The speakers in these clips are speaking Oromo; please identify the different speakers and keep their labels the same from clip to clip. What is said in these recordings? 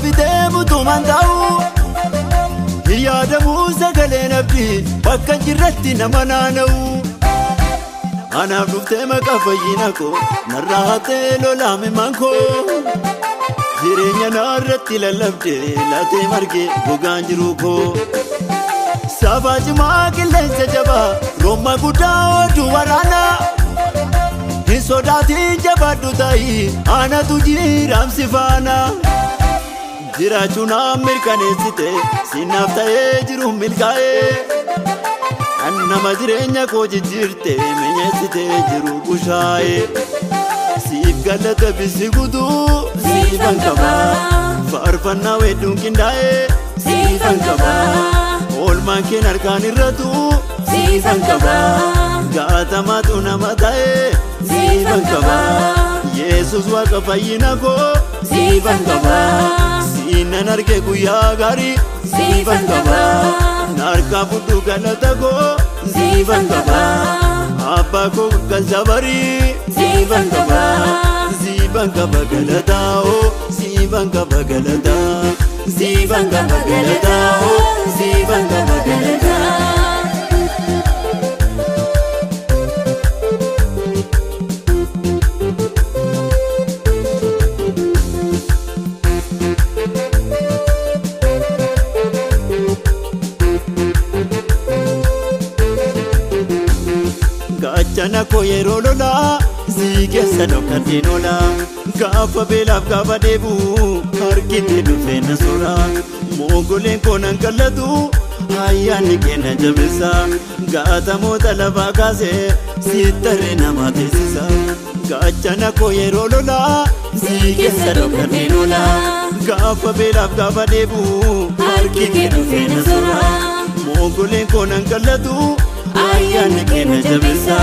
Speaker 1: fidee butumaan ta'u yaadamuu sagaleen abdii bakka jirratti nama naana'u. Anaaf dhuftee maqaa fayyina koo narraa hattee lolaame mankoo jireenya naarratti lallabdee laatee margee gogaan jiru koo. Saafaa cimaa qilleensa jabaa rooma guddaa oduu waraanaa hin sodaatiin jabaadhu ta'i aanatu jiraamsi faana. Jiraachuun mirkaneessite sinaaf ta'ee jiru milkaa'ee kan nama jireenya koo jijjiirte mi'eessitee jiru bushaayee. Siif galata bisi guutuu siifan qaba faarfannaa hedduun qindaa'ee siifan qaba oolmaan keen harkaan irratu siifan qaba gaatamaatu nama ta'ee siifan qaba Yesus waaqa fayyina koo siifan qaba. Sinan arge guyyaa gaarii siifan qaba narkaa fudhu galata koo siifan qaba abbaa koo galcha barii siifan qaba siifan qaba galataa oo siifan qaba galataa siifan qaba galataa oo siifan qaba galataa. Gaachana koo yeroo lolaa sii keessa dhokkateen oolaa gaafa beelaaf gaafa deebi'u harkitee dhufee na soora moogoleen koo nan kallatu ayyaanni kenna jabeessa gaatamoota lafaa kaasee siittaree nama teessisa. Gaachana koo yeroo lolaa sii keessa dhokkateen oolaa gaafa beelaaf gaafa deebi'u harkitee dhufee na soora moogoleen koo nan kallatu ayyaanni kenna jabeessa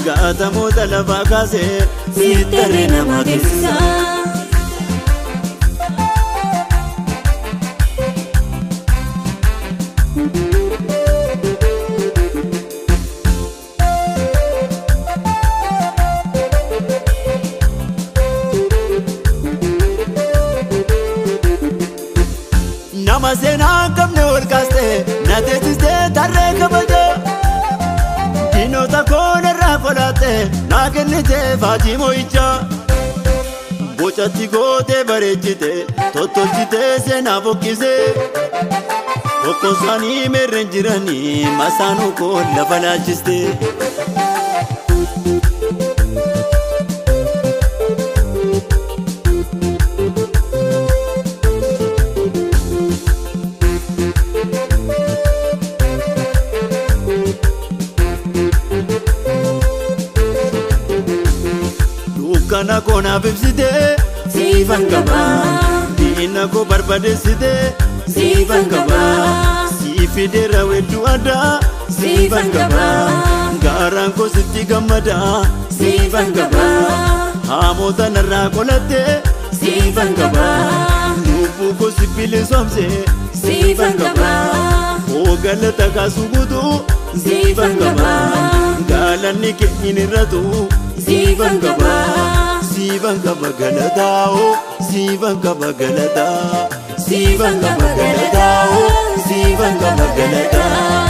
Speaker 1: gaatamoota lafaa kaasee siittaree nama teessisa. Nama seenaa qabne ol kaastee na teessistee tarree kabaja. Diinota koon irraa folaatee naa kennitee faajii moo'ichaa bocatti gootee bareechitee tottolchitee seenaa fokkisee tokko isaanii meerreen jiranii masaanuu koo lafa laalchistee. Kana kona bibsite siifan qaba diina koo barbadeessite siifan qaba siifidera wedduu addaa siifan qaba gaaraan koo sitti gammada siifan qaba hamoota narraa qolatte siifan qaba lubbuu koo si bilisoomse siifan qaba koo galata kaasuu guutuu siifan qaba gaalanni keenyin irratu siifan qaba. Siifan qaba galataa oo siifan qaba galataa siifan qaba galataa oo siifan qaba galataa.